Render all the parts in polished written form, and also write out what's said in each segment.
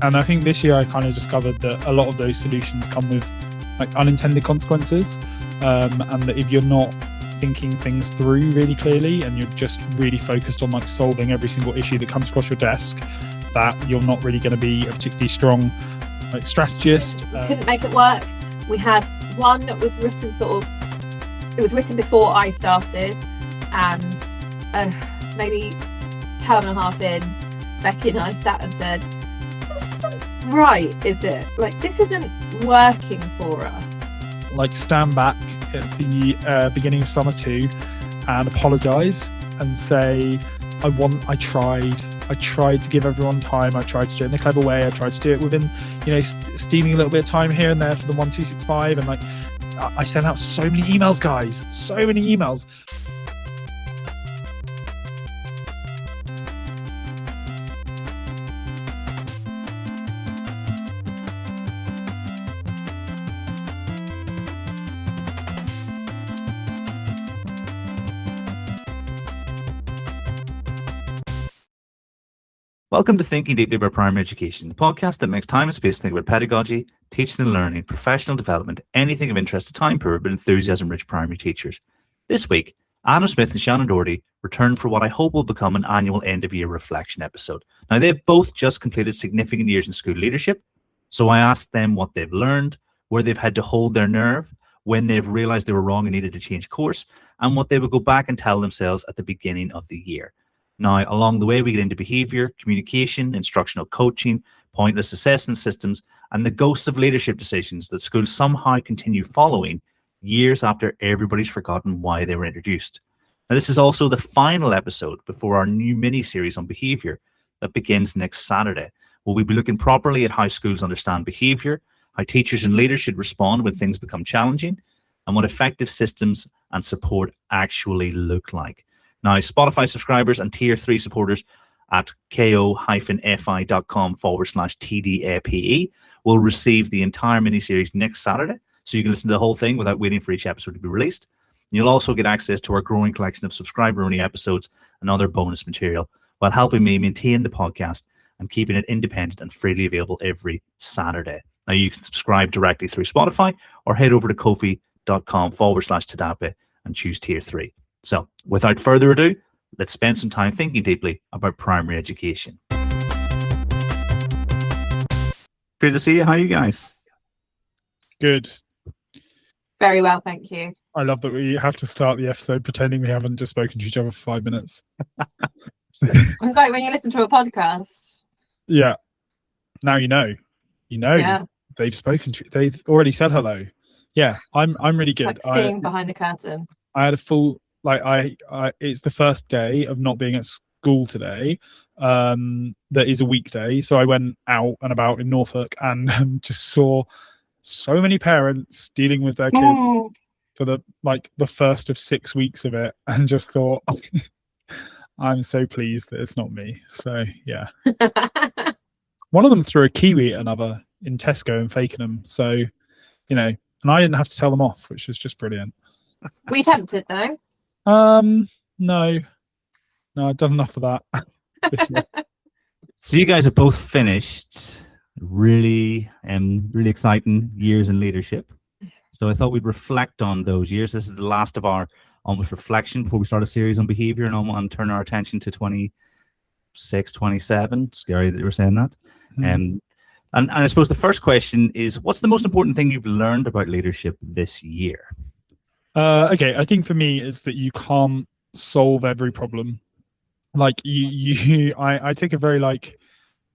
And I think this year I kind of discovered that a lot of those solutions come with like unintended consequences, and that if you're not thinking things through really clearly and you're just really focused on like solving every single issue that comes across your desk, that you're not really going to be a particularly strong like strategist. Couldn't make it work. We had one that was written it was written before I started, and maybe term and a half in, Becky and I sat and said, this isn't right, is it? Like, this isn't working for us. Like, stand back at the beginning of summer 2 and apologise and say, I tried to give everyone time. I tried to do it in a clever way. I tried to do it within, stealing a little bit of time here and there for the 1265. And like, I sent out so many emails, guys, so many emails. Welcome to Thinking Deeply About Primary Education, the podcast that makes time and space to think about pedagogy, teaching and learning, professional development, anything of interest to time-poor but enthusiasm-rich primary teachers. This week, Adam Smith and Shannen Doherty returned for what I hope will become an annual end-of-year reflection episode. Now, they've both just completed significant years in school leadership, so I asked them what they've learned, where they've had to hold their nerve, when they've realised they were wrong and needed to change course, and what they would go back and tell themselves at the beginning of the year. Now, along the way, we get into behaviour, communication, instructional coaching, pointless assessment systems, and the ghosts of leadership decisions that schools somehow continue following years after everybody's forgotten why they were introduced. Now, this is also the final episode before our new mini-series on behaviour that begins next Saturday, where we'll be looking properly at how schools understand behaviour, how teachers and leaders should respond when things become challenging, and what effective systems and support actually look like. Now, Spotify subscribers and Tier 3 supporters at ko-fi.com/TDAPE will receive the entire mini-series next Saturday, so you can listen to the whole thing without waiting for each episode to be released. And you'll also get access to our growing collection of subscriber-only episodes and other bonus material, while helping me maintain the podcast and keeping it independent and freely available every Saturday. Now, you can subscribe directly through Spotify or head over to ko-fi.com/TDAPE and choose Tier 3. So, without further ado, let's spend some time thinking deeply about primary education. Good to see you. How are you guys? Good. Very well, thank you. I love that we have to start the episode pretending we haven't just spoken to each other for 5 minutes. It's like when you listen to a podcast. Yeah. Now you know. Yeah. They've spoken to you. They've already said hello. Yeah, I'm really good. Like seeing behind the curtain. I had a full it's the first day of not being at school today. That is a weekday, so I went out and about in Norfolk and just saw so many parents dealing with their kids for the first of 6 weeks of it, and just thought, I'm so pleased that it's not me. So yeah. One of them threw a kiwi at another in Tesco in Fakenham, so and I didn't have to tell them off, which was just brilliant. Were you tempted though? No, I've done enough of that this year. So you guys have both finished really exciting years in leadership. So I thought we'd reflect on those years. This is the last of our almost reflection before we start a series on behaviour and turn our attention to 26, 27. Scary that you were saying that. And I suppose the first question is, what's the most important thing you've learned about leadership this year? Okay, I think for me it's that you can't solve every problem. Like I take a very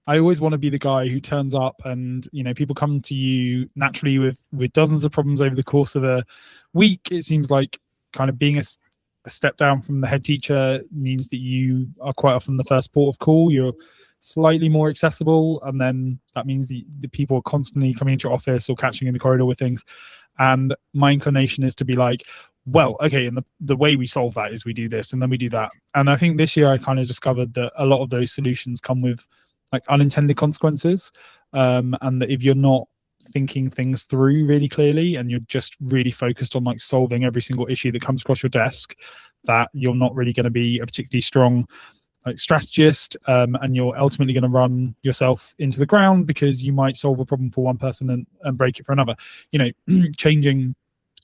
I always want to be the guy who turns up and people come to you naturally with dozens of problems over the course of a week. It seems like kind of being a step down from the head teacher means that you are quite often the first port of call. You're slightly more accessible, and then that means the people are constantly coming into your office or catching in the corridor with things. And my inclination is to be like, well, okay, and the way we solve that is we do this and then we do that. And I think this year I kind of discovered that a lot of those solutions come with like unintended consequences, and that if you're not thinking things through really clearly and you're just really focused on like solving every single issue that comes across your desk, that you're not really going to be a particularly strong like strategist, and you're ultimately going to run yourself into the ground because you might solve a problem for one person and break it for another. Changing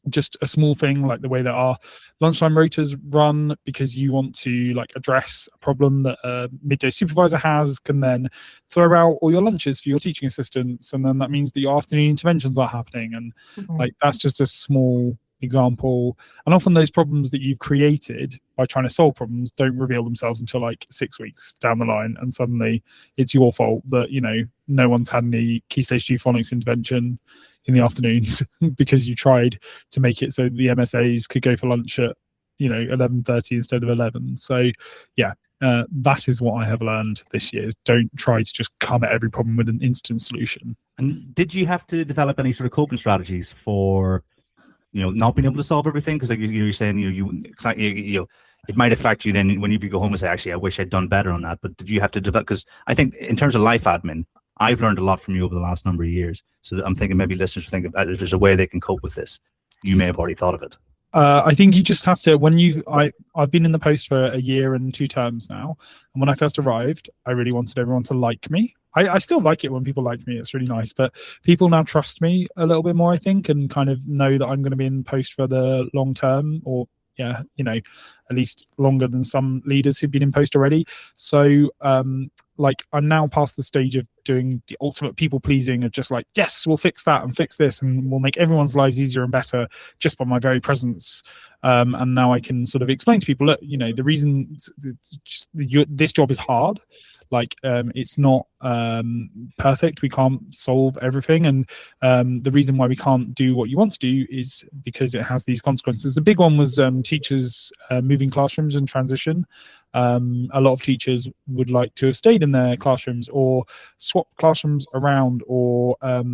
just a small thing like the way that our lunchtime rotas run, because you want to like address a problem that a midday supervisor has, can then throw out all your lunches for your teaching assistants, and then that means that your afternoon interventions are happening. And like that's just a small example. And often those problems that you've created by trying to solve problems don't reveal themselves until like 6 weeks down the line, and suddenly it's your fault that no one's had any key stage 2 phonics intervention in the afternoons because you tried to make it so the MSAs could go for lunch at 11:30 instead of 11. So yeah, that is what I have learned this year, is don't try to just come at every problem with an instant solution. And did you have to develop any sort of coping strategies for not being able to solve everything? Because like you're saying, it might affect you then when you go home and say, actually, I wish I'd done better on that. But did you have to develop? Because I think in terms of life admin, I've learned a lot from you over the last number of years. So I'm thinking maybe listeners think if there's a way they can cope with this. You may have already thought of it. I think you just have to, I've been in the post for a year and 2 terms now. And when I first arrived, I really wanted everyone to like me. I still like it when people like me. It's really nice. But people now trust me a little bit more, I think, and kind of know that I'm going to be in post for the long term, or at least longer than some leaders who've been in post already. So I'm now past the stage of doing the ultimate people pleasing of just like, yes, we'll fix that and fix this and we'll make everyone's lives easier and better just by my very presence. And now I can sort of explain to people, look, the reason this job is hard. It's not perfect. We can't solve everything, and the reason why we can't do what you want to do is because it has these consequences. The big one was teachers moving classrooms and transition. A lot of teachers would like to have stayed in their classrooms or swap classrooms around, or there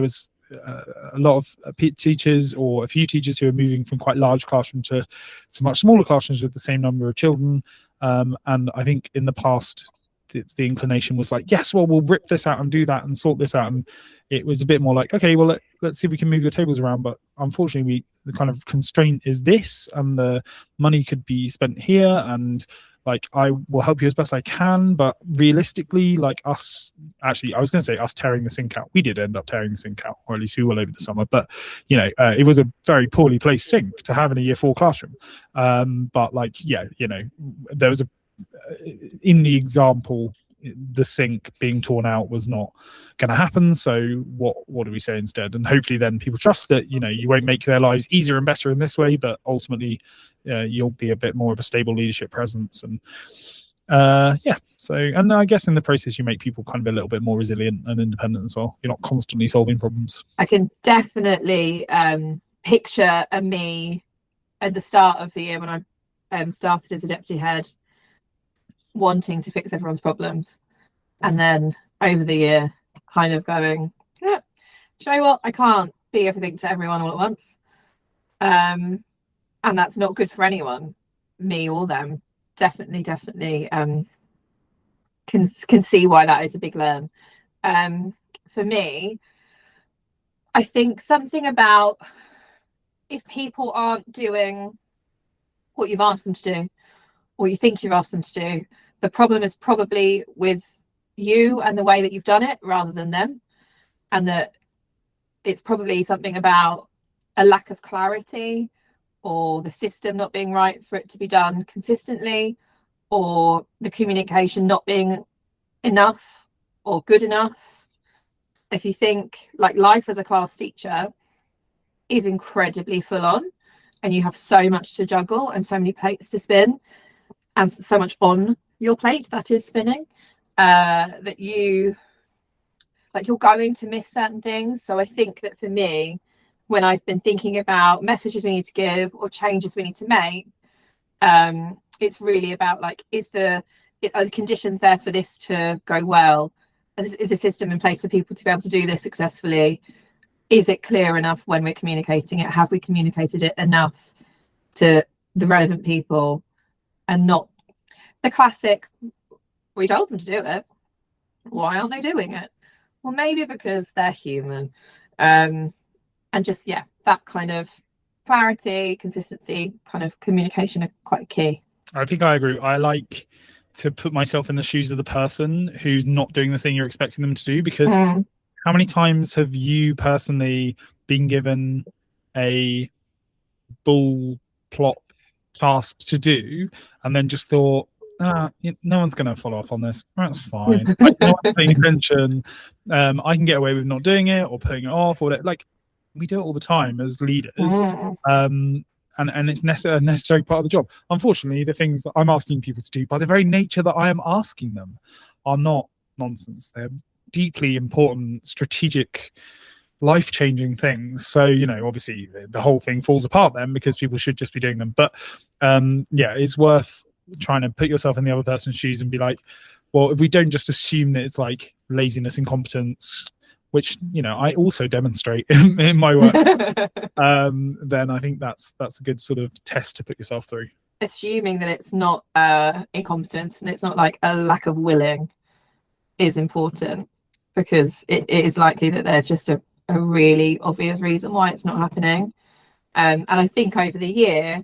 was a lot of teachers, or a few teachers, who are moving from quite large classrooms to much smaller classrooms with the same number of children. And I think in the past, the inclination was like, yes, well, we'll rip this out and do that and sort this out. And it was a bit more like, okay, well, let's see if we can move your tables around. But unfortunately, the kind of constraint is this, and the money could be spent here. And I will help you as best I can. But realistically, I was going to say us tearing the sink out. We did end up tearing the sink out, or at least we will over the summer. But, it was a very poorly placed sink to have in a year 4 classroom. But there was in the example, the sink being torn out was not going to happen. So what do we say instead? And hopefully then people trust that, you won't make their lives easier and better in this way, but ultimately you'll be a bit more of a stable leadership presence. And and I guess in the process you make people kind of a little bit more resilient and independent as well. You're not constantly solving problems. I can definitely picture me at the start of the year when I started as a deputy head, wanting to fix everyone's problems, and then over the year kind of going, yeah, do you know what, I can't be everything to everyone all at once, and that's not good for anyone, me or them. Definitely can see why that is a big learn. For me, I think something about, if people aren't doing what you've asked them to do, or you think you've asked them to do, the problem is probably with you and the way that you've done it rather than them. And that it's probably something about a lack of clarity, or the system not being right for it to be done consistently, or the communication not being enough or good enough. If you think life as a class teacher is incredibly full on, and you have so much to juggle and so many plates to spin, and so much on your plate that is spinning, that you're going to miss certain things. So I think that for me, when I've been thinking about messages we need to give or changes we need to make, it's really about are the conditions there for this to go well? Is a system in place for people to be able to do this successfully? Is it clear enough when we're communicating it? Have we communicated it enough to the relevant people? And not the classic, we told them to do it, why aren't they doing it? Well, maybe because they're human. And just, that kind of clarity, consistency, kind of communication are quite key. I think I agree. I like to put myself in the shoes of the person who's not doing the thing you're expecting them to do, because how many times have you personally been given a bull plot task to do and then just thought, no one's going to follow up on this, that's fine, like, no one's paying attention, I can get away with not doing it or putting it off, or like, we do it all the time as leaders. And it's a necessary part of the job. Unfortunately, the things that I'm asking people to do, by the very nature that I am asking them, are not nonsense. They're deeply important, strategic, life-changing things. So, obviously the whole thing falls apart then, because people should just be doing them. But it's worth trying to put yourself in the other person's shoes and be like, well, if we don't just assume that it's like laziness, incompetence, which I also demonstrate in my work, then I think that's a good sort of test to put yourself through. Assuming that it's not incompetence and it's not like a lack of willing is important, because it is likely that there's just a really obvious reason why it's not happening. And I think over the year,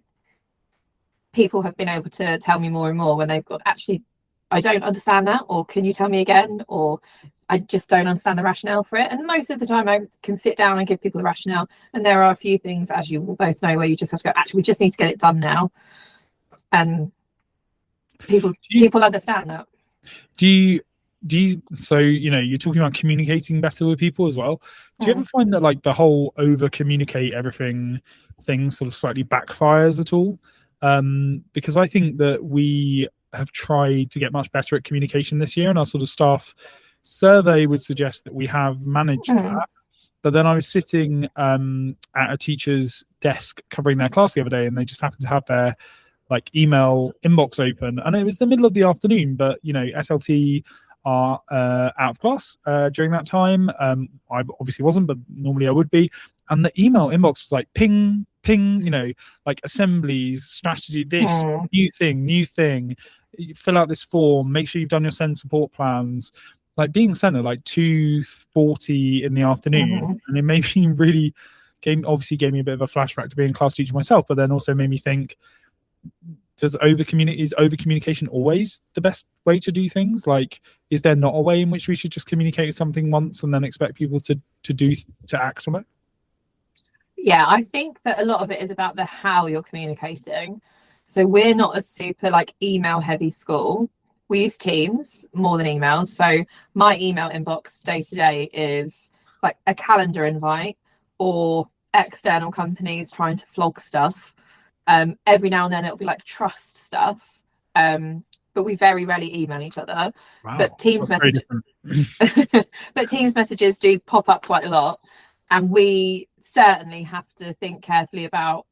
people have been able to tell me more and more when they've got, actually, I don't understand that, or can you tell me again, or I just don't understand the rationale for it. And most of the time I can sit down and give people the rationale, and there are a few things, as you will both know, where you just have to go, actually, we just need to get it done now. And people understand that. Do you so you're talking about communicating better with people as well. Do you ever find that like the whole over communicate everything thing sort of slightly backfires at all? Because I think that we have tried to get much better at communication this year, and our sort of staff survey would suggest that we have managed that. But then I was sitting at a teacher's desk covering their class the other day, and they just happened to have their like email inbox open, and it was the middle of the afternoon, but SLT are out of class during that time. I obviously wasn't, but normally I would be. And the email inbox was like ping, like assemblies, strategy, this, new thing, fill out this form, make sure you've done your SEND support plans, like being sent at like 2:40 in the afternoon. And it made me really gave me a bit of a flashback to being a class teacher myself, but then also made me think, is over communication always the best way to do things? Like, is there not a way in which we should just communicate something once and then expect people to act on it? Yeah, I think that a lot of it is about the how you're communicating. So we're not a super like email heavy school. We use Teams more than emails. So my email inbox day to day is like a calendar invite or external companies trying to flog stuff. Every now and then it'll be like trust stuff. But we very rarely email each other. Wow, but Teams messages do pop up quite a lot. And we certainly have to think carefully about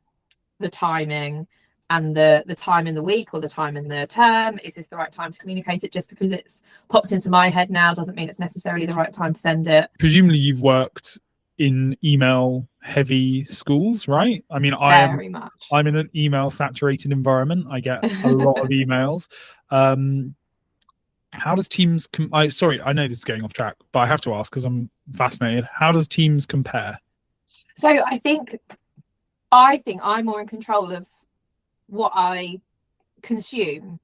the timing and the time in the week or the time in the term. Is this the right time to communicate it? Just because it's popped into my head now doesn't mean it's necessarily the right time to send it. Presumably you've worked in email heavy schools, right? I mean, I'm in an email saturated environment. I get a lot of emails. How does Teams sorry, I know this is going off track, but I have to ask because I'm fascinated. How does Teams compare? So I think I'm more in control of what I consume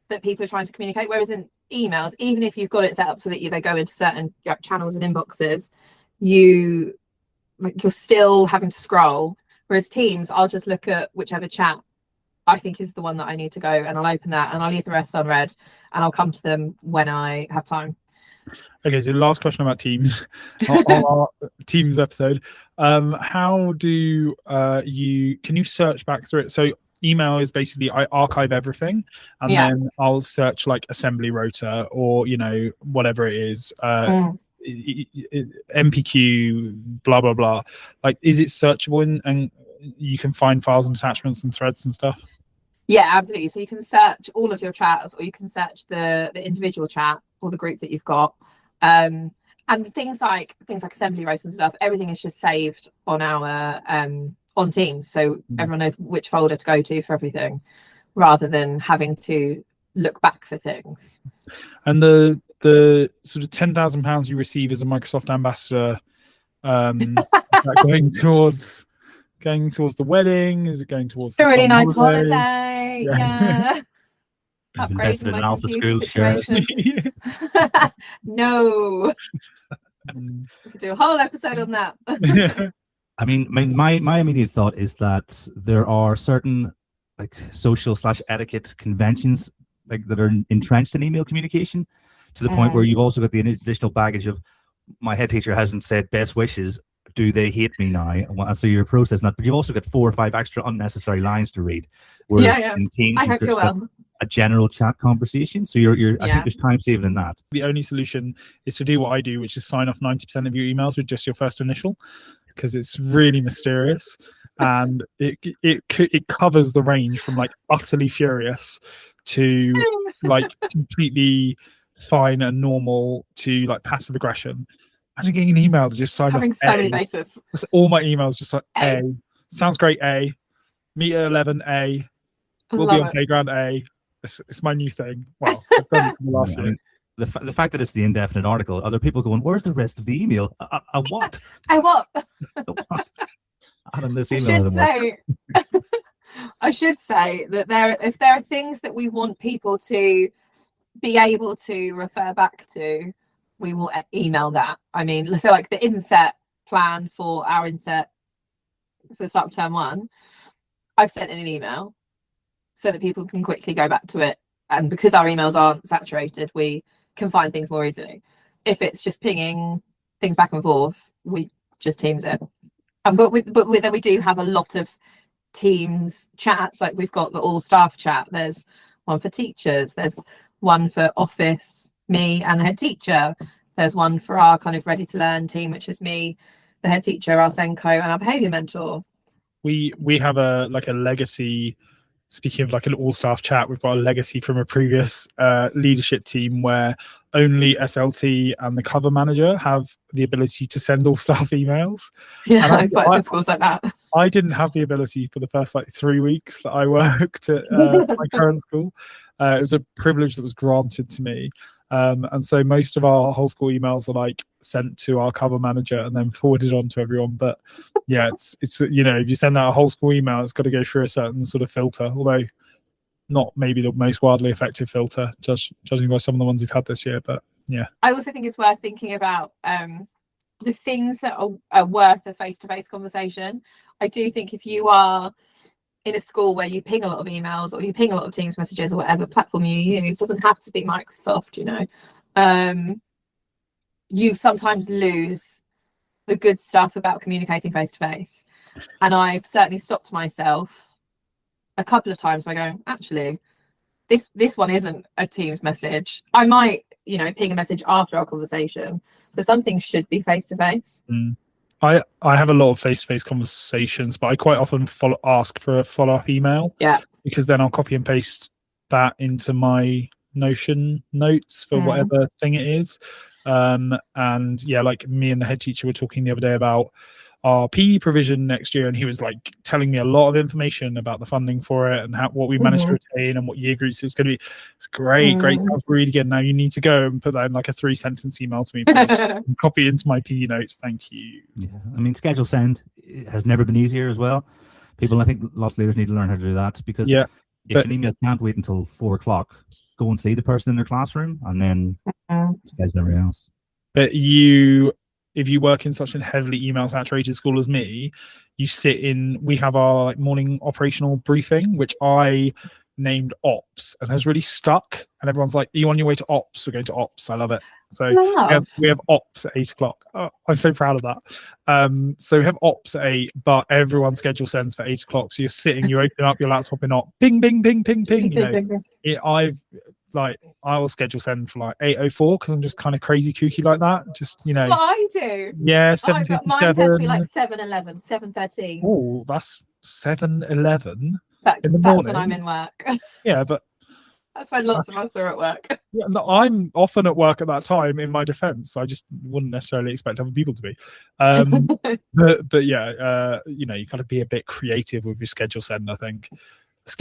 that people are trying to communicate, whereas in emails, even if you've got it set up so that they go into certain channels and inboxes, you're still having to scroll. Whereas Teams, I'll just look at whichever chat I think is the one that I need to go, and I'll open that and I'll leave the rest unread, and I'll come to them when I have time. Okay, so last question about Teams, our Teams episode. How do can you search back through it? So email is basically I archive everything, and then I'll search like assembly rota or whatever it is, MPQ, blah blah blah. Like, is it searchable and you can find files and attachments and threads and stuff? Yeah, absolutely. So you can search all of your chats, or you can search the individual chat or the group that you've got. And things like assembly rows and stuff, everything is just saved on our on Teams, so everyone knows which folder to go to for everything, rather than having to look back for things. And the sort of £10,000 you receive as a Microsoft ambassador, going towards the wedding? Is it going towards a really nice holiday? Yeah. I've Upgrading invested in my an Alpha computer School shares. situation. No. Mm. We could do a whole episode on that. I mean, my immediate thought is that there are certain like social/etiquette conventions like that are entrenched in email communication to the point where you've also got the additional baggage of my head teacher hasn't said best wishes. Do they hate me now? And so you're processing that, but you've also got 4 or 5 extra unnecessary lines to read. Whereas in Teams, I you've hope you're just got well. a general chat conversation. So you're I think there's time saving in that. The only solution is to do what I do, which is sign off 90% of your emails with just your first initial, because it's really mysterious and it covers the range from like utterly furious to like completely fine and normal to like passive aggression. Imagine getting an email that just signed Covering off so A. many bases. That's all my emails just like A. A. Sounds great. A. Meet at 11. A. We'll Love be on it. playground A. It's my new thing. Well, I've done it for the last I year. mean, the fact that it's the indefinite article, other people going, where's the rest of the email? A what? I what? What? Adam, this I email should doesn't work. say, I should say that if there are things that we want people to be able to refer back to, we will email that. I mean, so like the inset plan for our inset for the start of term 1, I've sent in an email so that people can quickly go back to it. And because our emails aren't saturated, we can find things more easily. If it's just pinging things back and forth, we just Teams it. But then we do have a lot of Teams chats. Like we've got the all staff chat. There's one for teachers. There's one for office, me and the head teacher. There's one for our kind of ready to learn team, which is me, the head teacher, our Senko, and our behaviour mentor. We have a legacy. Speaking of like an all-staff chat, we've got a legacy from a previous leadership team where only SLT and the cover manager have the ability to send all-staff emails. Yeah, I've worked in schools like that. I didn't have the ability for the first like 3 weeks that I worked at my current school. It was a privilege that was granted to me. And so most of our whole school emails are like sent to our cover manager and then forwarded on to everyone. But yeah, it's you know, if you send out a whole school email, it's got to go through a certain sort of filter, although not maybe the most widely effective filter, judging by some of the ones we've had this year. But yeah, I also think it's worth thinking about the things that are worth a face-to-face conversation. I do think if you are in a school where you ping a lot of emails or you ping a lot of Teams messages or whatever platform you use, it doesn't have to be Microsoft, you know. You sometimes lose the good stuff about communicating face to face. And I've certainly stopped myself a couple of times by going, actually, this one isn't a Teams message. I might, you know, ping a message after our conversation, but some things should be face to face. I have a lot of face-to-face conversations, but I quite often ask for a follow-up email. Yeah. Because then I'll copy and paste that into my Notion notes for whatever thing it is. And yeah, like me and the head teacher were talking the other day about our PE provision next year, and he was like telling me a lot of information about the funding for it and what we managed to retain and what year groups it's going to be. It's great, sounds really good. Now you need to go and put that in like a 3-sentence email to me, please. And copy into my PE notes. Thank you. Yeah, I mean, schedule send has never been easier as well. People, I think lots of leaders need to learn how to do that, because if an email can't wait until 4 o'clock, go and see the person in their classroom and then schedule everything else. But if you work in such a heavily email saturated school as me, we have our like morning operational briefing, which I named ops, and has really stuck, and everyone's like, are you on your way to ops? We're going to ops. I love it. So we have ops at 8 o'clock. Oh, I'm so proud of that. So we have ops at 8, but everyone's schedule sends for 8 o'clock. So you're sitting, you open up your laptop in op, ping, ping, ping, ping, ping. You know, I will schedule send for like 8:04 because I'm just kind of crazy kooky like that. Just, you know. That's what I do. Yeah, 7:57. Mine tends to be like 7:11, 7:13. Oh, that's 7:11 in the morning. That's when I'm in work. Yeah, but that's when lots of us are at work. Yeah, no, I'm often at work at that time. In my defense, I just wouldn't necessarily expect other people to be. But yeah, you know, you got to be a bit creative with your schedule send. I think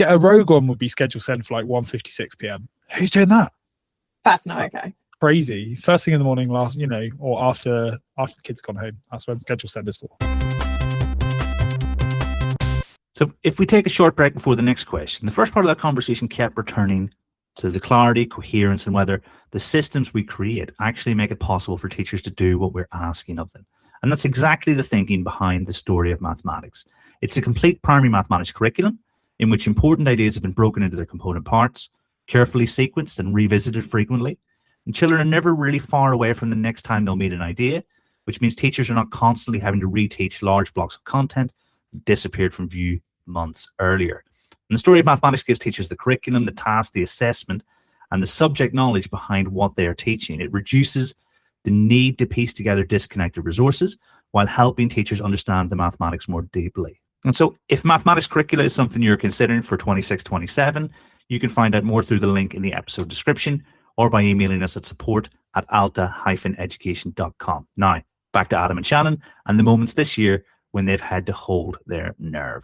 a rogue one would be schedule send for like 1:56 p.m. Who's doing that? That's not okay. Crazy. First thing in the morning, or after the kids gone home. That's when schedule send is for. So if we take a short break before the next question, the first part of that conversation kept returning to the clarity, coherence, and whether the systems we create actually make it possible for teachers to do what we're asking of them. And that's exactly the thinking behind the story of mathematics. It's a complete primary mathematics curriculum in which important ideas have been broken into their component parts, carefully sequenced and revisited frequently. And children are never really far away from the next time they'll meet an idea, which means teachers are not constantly having to reteach large blocks of content that disappeared from view months earlier. And the story of mathematics gives teachers the curriculum, the task, the assessment, and the subject knowledge behind what they are teaching. It reduces the need to piece together disconnected resources while helping teachers understand the mathematics more deeply. And so if mathematics curricula is something you're considering for 26-27, you can find out more through the link in the episode description or by emailing us at support@alta-education.com. Now, back to Adam and Shannon and the moments this year when they've had to hold their nerve.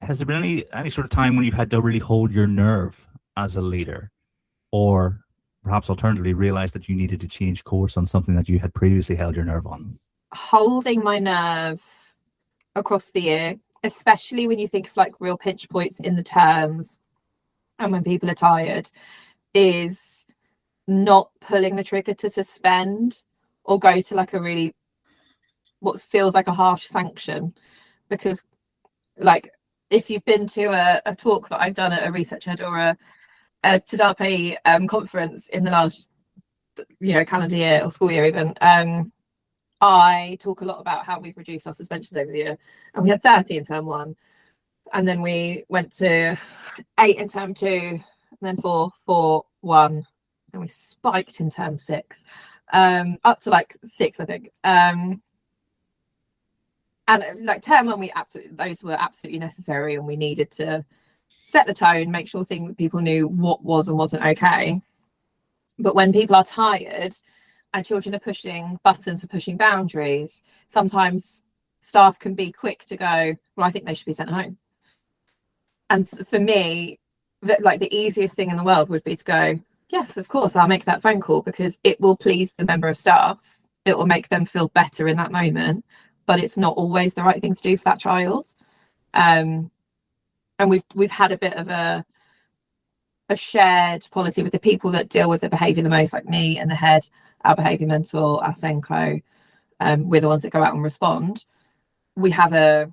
Has there been any sort of time when you've had to really hold your nerve as a leader, or perhaps alternatively realize that you needed to change course on something that you had previously held your nerve on? Holding my nerve across the year, especially when you think of like real pinch points in the terms and when people are tired, is not pulling the trigger to suspend or go to like a really what feels like a harsh sanction. Because like if you've been to a talk that I've done at a research head or a TDAPE conference in the last calendar year or school year even, I talk a lot about how we've reduced our suspensions over the year, and we had 30 in term 1, and then we went to 8 in term 2, and then 4, 1, and we spiked in term 6, up to like 6 I think. And like term 1, those were absolutely necessary, and we needed to set the tone, make sure people knew what was and wasn't okay. But when people are tired and children are pushing buttons and pushing boundaries, sometimes staff can be quick to go, well, I think they should be sent home. And for me, the easiest thing in the world would be to go, yes, of course, I'll make that phone call because it will please the member of staff. It will make them feel better in that moment, but it's not always the right thing to do for that child. And we've had a bit of a shared policy with the people that deal with the behaviour the most, like me and the head, our behaviour mentor, our Senko, we're the ones that go out and respond. We have a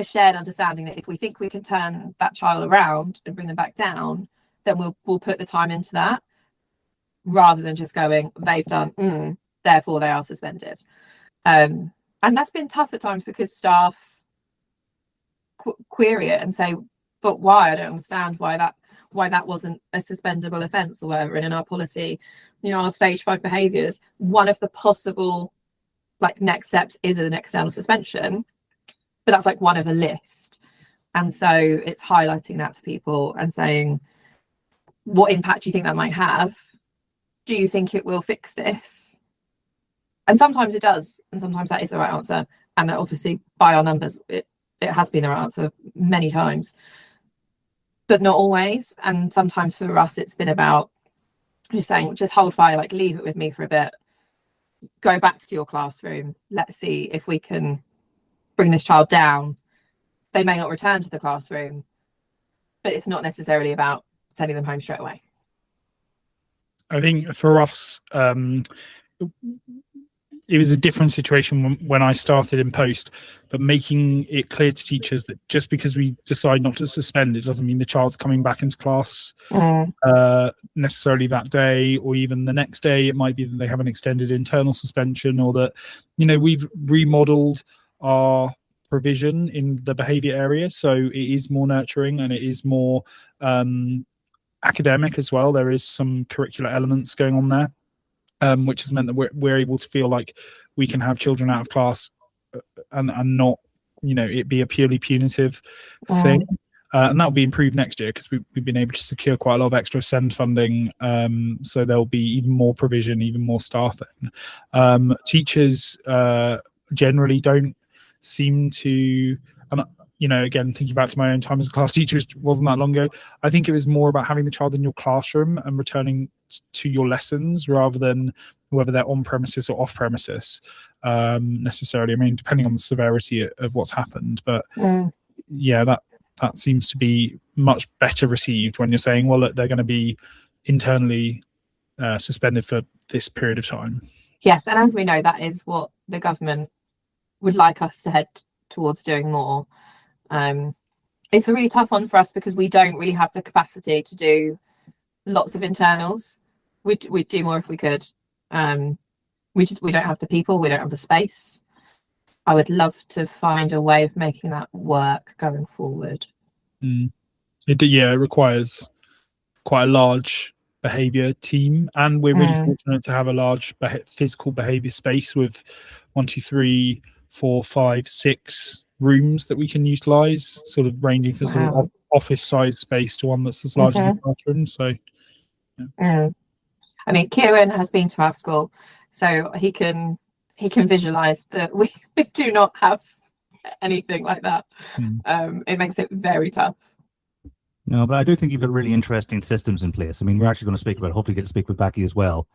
shared understanding that if we think we can turn that child around and bring them back down, then we'll put the time into that, rather than just going, they've done, therefore they are suspended. And that's been tough at times because staff query it and say, but why? I don't understand why that wasn't a suspendable offence or whatever. And in our policy, our stage 5 behaviours, one of the possible next steps is an external suspension, but that's one of a list. And so it's highlighting that to people and saying, what impact do you think that might have? Do you think it will fix this? And sometimes it does, and sometimes that is the right answer. And that obviously by our numbers, it has been the right answer many times, but not always. And sometimes for us, it's been about just saying, just hold fire, leave it with me for a bit, go back to your classroom. Let's see if we can bring this child down. They may not return to the classroom, but it's not necessarily about sending them home straight away. I think for us, it was a different situation when I started in post, but making it clear to teachers that just because we decide not to suspend, it doesn't mean the child's coming back into class necessarily that day or even the next day. It might be that they have an extended internal suspension, or that, we've remodeled our provision in the behaviour area, so it is more nurturing and it is more academic as well. There is some curricular elements going on there, which has meant that we're able to feel like we can have children out of class and not, it be a purely punitive thing. And that will be improved next year because we've been able to secure quite a lot of extra SEND funding. So there'll be even more provision, even more staffing. Teachers generally don't seem to, and again, thinking back to my own time as a class teacher, which wasn't that long ago, I think it was more about having the child in your classroom and returning to your lessons rather than whether they're on premises or off premises necessarily. I mean, depending on the severity of what's happened, but yeah, that seems to be much better received when you're saying, well, look, they're going to be internally suspended for this period of time. Yes, and as we know, that is what the government would like us to head towards doing more. It's a really tough one for us because we don't really have the capacity to do lots of internals. We'd do more if we could. We don't have the people, we don't have the space. I would love to find a way of making that work going forward. It requires quite a large behaviour team, and we're really fortunate to have a large physical behaviour space with 1, 2, 3, 4, 5, 6 rooms that we can utilise, sort of ranging from sort of office size space to one that's as large as a classroom. So, I mean, Kieran has been to our school, so he can visualise that we do not have anything like that. It makes it very tough. No, but I do think you've got really interesting systems in place. I mean, we're actually going to hopefully get to speak with Becky as well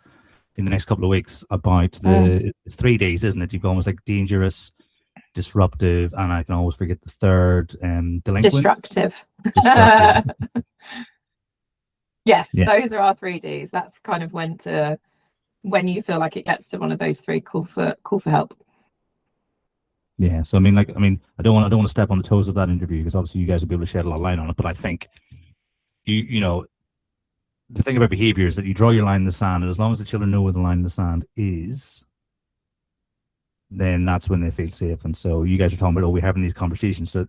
in the next couple of weeks about it's 3 days, isn't it? You've got almost like dangerous, disruptive, and I can always forget the third, delinquent. Destructive. Yes, those are our 3 Ds. That's kind of when you feel like it gets to one of those 3, call for help. Yeah, so I mean, I don't want to step on the toes of that interview because obviously you guys will be able to shed a lot of light on it. But I think you know, the thing about behaviour is that you draw your line in the sand, and as long as the children know where the line in the sand is, then that's when they feel safe. And so you guys are talking about, we're having these conversations. So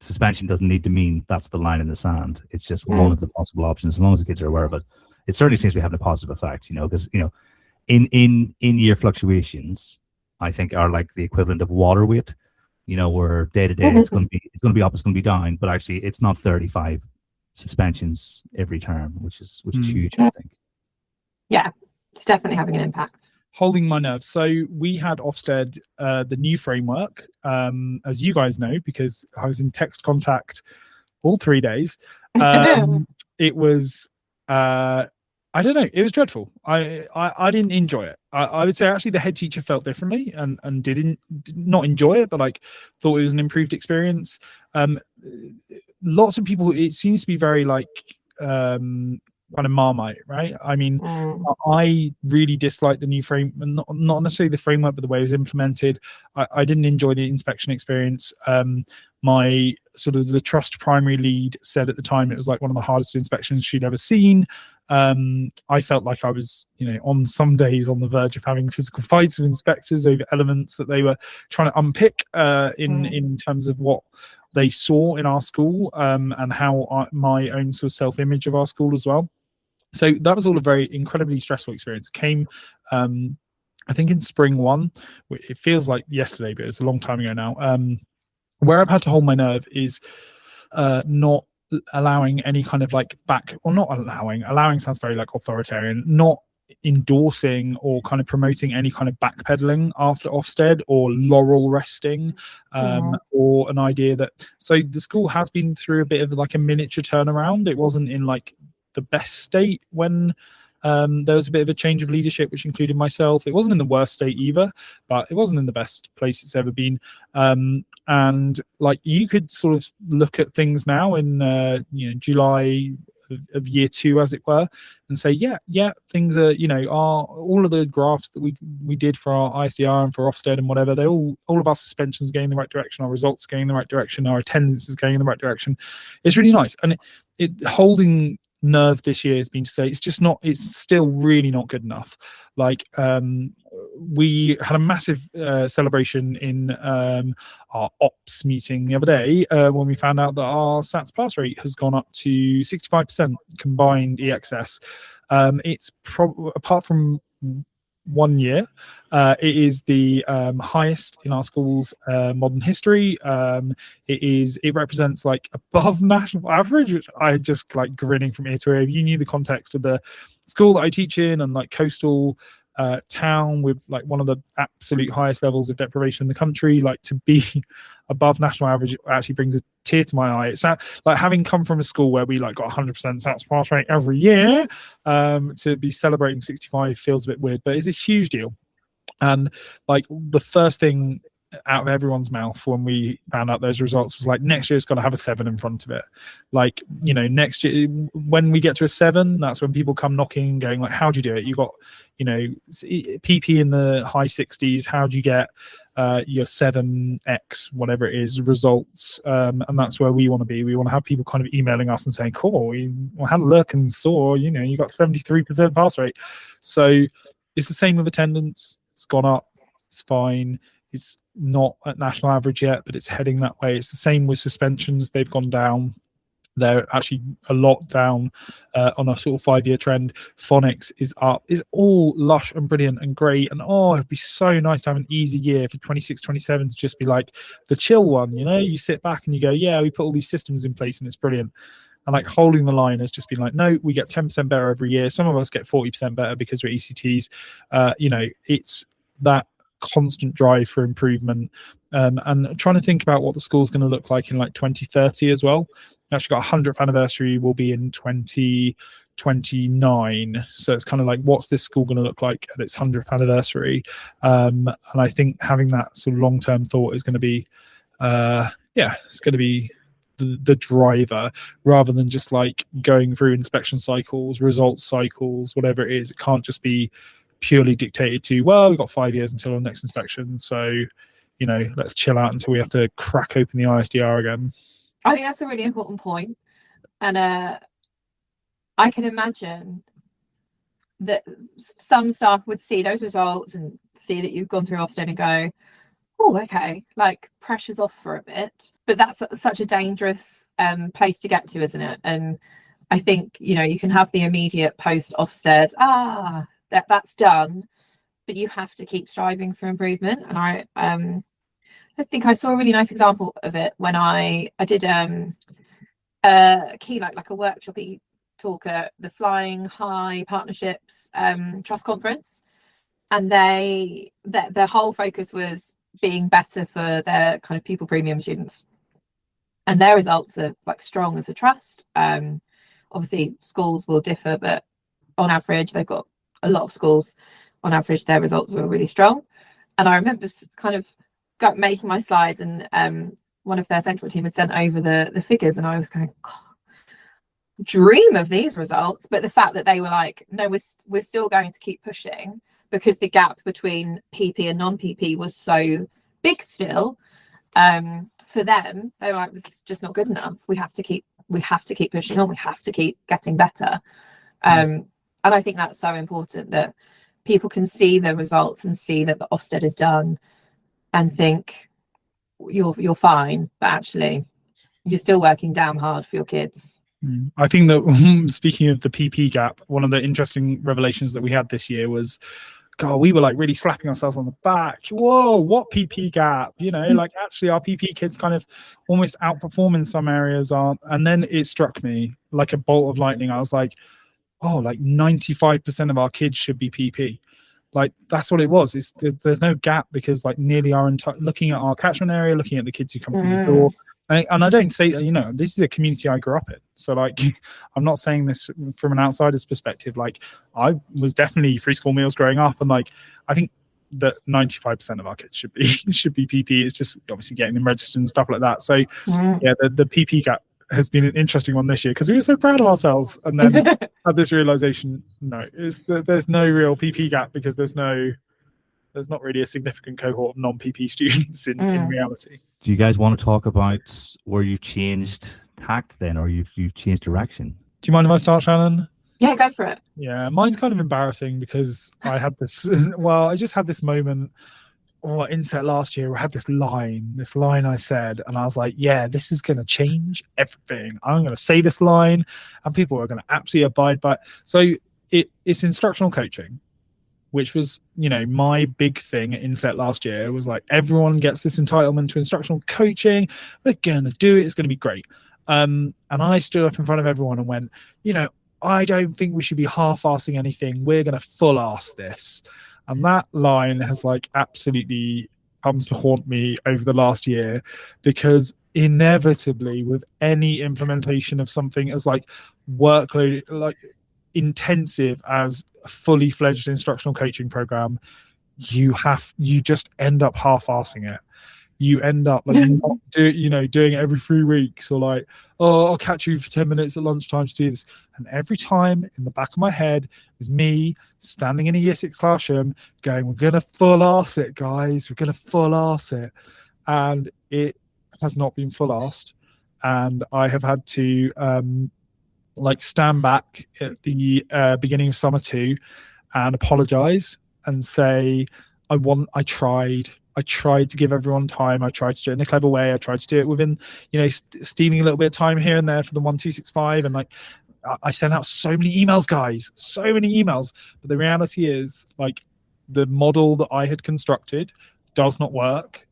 suspension doesn't need to mean that's the line in the sand. It's just one of the possible options. As long as the kids are aware of it, it certainly seems to be having a positive effect. Because in year fluctuations, I think are like the equivalent of water weight. Where day to day it's going to be up, it's going to be down, but actually it's not 35 suspensions every term, which is huge. I think. Yeah, it's definitely having an impact. Holding my nerve. So we had Ofsted, the new framework, as you guys know, because I was in text contact all 3 days. It was, I don't know, it was dreadful. I didn't enjoy it. I would say actually the head teacher felt differently and did not enjoy it, but like thought it was an improved experience. Lots of people, it seems to be very like kind of Marmite, right? I mean, I really dislike the new frame, not necessarily the framework, but the way it was implemented. I didn't enjoy the inspection experience. My sort of the trust primary lead said at the time it was like one of the hardest inspections she'd ever seen. I felt like I was, on some days on the verge of having physical fights with inspectors over elements that they were trying to unpick in terms of what they saw in our school and how my own sort of self-image of our school as well. So that was all a very incredibly stressful experience. It came, I think, in spring 1. It feels like yesterday, but it's a long time ago now. Where I've had to hold my nerve is not allowing any kind of like allowing sounds very like authoritarian, not endorsing or kind of promoting any kind of backpedaling after Ofsted or laurel resting, or an idea that, so the school has been through a bit of like a miniature turnaround. It wasn't in like the best state when there was a bit of a change of leadership, which included myself. It wasn't in the worst state either, but it wasn't in the best place it's ever been. And like you could sort of look at things now in July of year 2, as it were, and say, yeah, things are, are all of the graphs that we did for our ICR and for Ofsted and whatever, they all of our suspensions going in the right direction, our results going in the right direction, our attendance is going in the right direction. It's really nice. And it holding nerve this year has been to say it's still really not good enough. Like we had a massive celebration in our ops meeting the other day when we found out that our SATs pass rate has gone up to 65% combined EXS. It's apart from 1 year, it is the highest in our school's modern history. It represents like above national average, which I just like grinning from ear to ear. If you knew the context of the school that I teach in and like coastal town with like one of the absolute highest levels of deprivation in the country, like to be above national average actually brings a tear to my eye. It's like having come from a school where we like got 100% SATs pass rate every year, to be celebrating 65 feels a bit weird, but it's a huge deal. And like the first thing out of everyone's mouth when we found out those results was like, next year it's got to have a 7 in front of it. Like, you know, next year when we get to a 7, that's when people come knocking going like, how do you do it? You got, you know, PP in the high 60s. How do you get your 7x whatever it is results? And that's where we want to be. We want to have people kind of emailing us and saying, cool, we had a look and saw, you know, you got 73% pass rate. So it's the same with attendance. It's gone up. It's fine. It's not at national average yet, but it's heading that way. It's the same with suspensions. They've gone down. They're actually a lot down on a sort of 5-year trend. Phonics is up. It's all lush and brilliant and great. And it'd be so nice to have an easy year for 26, 27 to just be like the chill one. You know, you sit back and you go, yeah, we put all these systems in place and it's brilliant. And like holding the line has just been like, no, we get 10% better every year. Some of us get 40% better because we're ECTs. You know, it's that constant drive for improvement, and trying to think about what the school's going to look like in like 2030 as well. We actually got 100th anniversary will be in 2029, so it's kind of like, what's this school going to look like at its 100th anniversary? And I think having that sort of long-term thought is going to be it's going to be the driver, rather than just like going through inspection cycles, results cycles, whatever it is. It can't just be purely dictated to, well, we've got 5 years until our next inspection, so, you know, let's chill out until we have to crack open the ISDR again. I think that's a really important point. And I can imagine that some staff would see those results and see that you've gone through Ofsted and go, oh, okay, like pressure's off for a bit. But that's such a dangerous place to get to, isn't it? And I think, you know, you can have the immediate post Ofsted, that's done, but you have to keep striving for improvement. And I think I saw a really nice example of it when I did a keynote, like a workshopy talk at the Flying High Partnerships Trust Conference, and their whole focus was being better for their kind of pupil premium students, and their results are like strong as a trust. Obviously schools will differ, but on average they've got a lot of schools, on average their results were really strong. And I remember kind of making my slides, and one of their central team had sent over the figures, and I was going, God, dream of these results. But the fact that they were like, no, we're still going to keep pushing, because the gap between PP and non-PP was so big still, for them, they were like, it's just not good enough. We have to keep pushing on. We have to keep getting better. And I think that's so important, that people can see the results and see that the Ofsted is done and think you're fine, but actually you're still working damn hard for your kids. I think that speaking of the PP gap, one of the interesting revelations that we had this year was, God, we were like really slapping ourselves on the back. Whoa, what PP gap? You know, like actually our PP kids kind of almost outperform in some areas. And then it struck me like a bolt of lightning. I was like, oh, like 95% of our kids should be PP. Like that's what it was. There's no gap, because like nearly our entire, looking at our catchment area, looking at the kids who come through the door. And I don't say, you know, this is a community I grew up in. So like, I'm not saying this from an outsider's perspective. Like I was definitely free school meals growing up. And like, I think that 95% of our kids should be PP. It's just obviously getting them registered and stuff like that. So yeah, the PP gap has been an interesting one this year, because we were so proud of ourselves, and then had this realization, no, there's no real PP gap, because there's not really a significant cohort of non-PP students in reality. Do you guys want to talk about where you've changed tact then, or you've changed direction? Do you mind if I start, Shannon? Yeah, go for it. Yeah, mine's kind of embarrassing, because I had this I just had this moment inset last year. I had this line I said, and I was like, yeah, this is going to change everything. I'm going to say this line and people are going to absolutely abide by it. So it's instructional coaching, which was, you know, my big thing at inset last year. It was like, everyone gets this entitlement to instructional coaching. We're going to do it. It's going to be great. And I stood up in front of everyone and went, you know, I don't think we should be half-assing anything. We're going to full-ass this. And that line has like absolutely come to haunt me over the last year, because inevitably with any implementation of something as like workload, like intensive as a fully fledged instructional coaching program, you just end up half-assing it. You end up like not doing it every 3 weeks, or like, oh, I'll catch you for 10 minutes at lunchtime to do this. And every time in the back of my head is me standing in a year 6 classroom going, we're gonna full arse it, guys, we're gonna full arse it. And it has not been full arsed, and I have had to like stand back at the beginning of summer 2 and apologize and say, I tried to give everyone time. I tried to do it in a clever way. I tried to do it within, stealing a little bit of time here and there for the 1265. And like, I sent out so many emails, guys, so many emails. But the reality is, like, the model that I had constructed does not work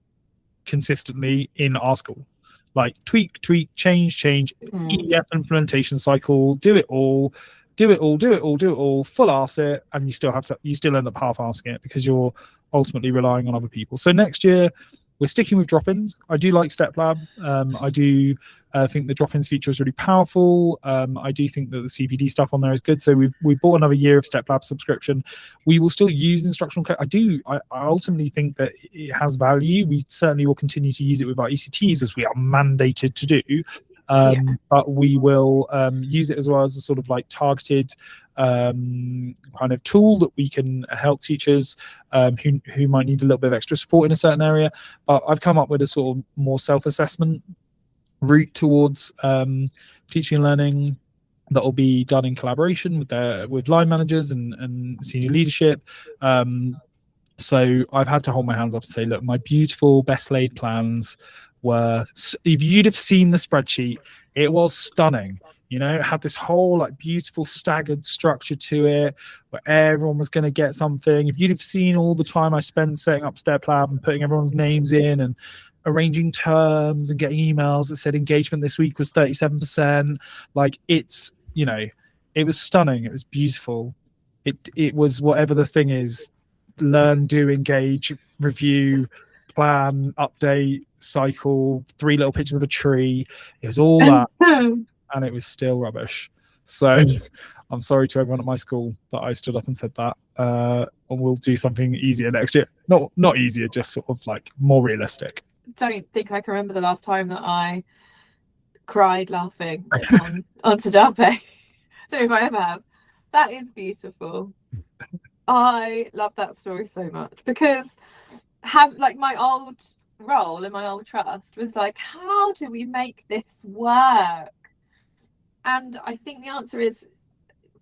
consistently in our school. Like, tweak, change, EF implementation cycle, do it all, full arse it, and you still end up half-arsing it because you're ultimately relying on other people. So next year we're sticking with drop-ins. I do like Step Lab. I do think the drop-ins feature is really powerful. I do think that the CPD stuff on there is good. So we bought another year of Step Lab subscription. We will still use instructional code. I ultimately think that it has value. We certainly will continue to use it with our ECTs, as we are mandated to do. But we will use it as well as a sort of like targeted kind of tool that we can help teachers who might need a little bit of extra support in a certain area. But I've come up with a sort of more self-assessment route towards teaching and learning that will be done in collaboration with line managers and senior leadership. So I've had to hold my hands up and say, look, my beautiful best laid plans were, if you'd have seen the spreadsheet, it was stunning. It had this whole like beautiful staggered structure to it where everyone was going to get something. If you'd have seen all the time I spent setting up Step Lab and putting everyone's names in and arranging terms and getting emails that said engagement this week was 37%, like it was stunning. It was beautiful. It was whatever the thing is: learn, do, engage, review, plan, update, cycle, 3 little pictures of a tree. It was all that. And it was still rubbish. So I'm sorry to everyone at my school that I stood up and said that. And we'll do something easier next year. Not easier, just sort of like more realistic. Don't think I can remember the last time that I cried laughing on Tadape. Don't know if I ever have. That is beautiful. I love that story so much, because my old role in my old trust was like, how do we make this work? And I think the answer is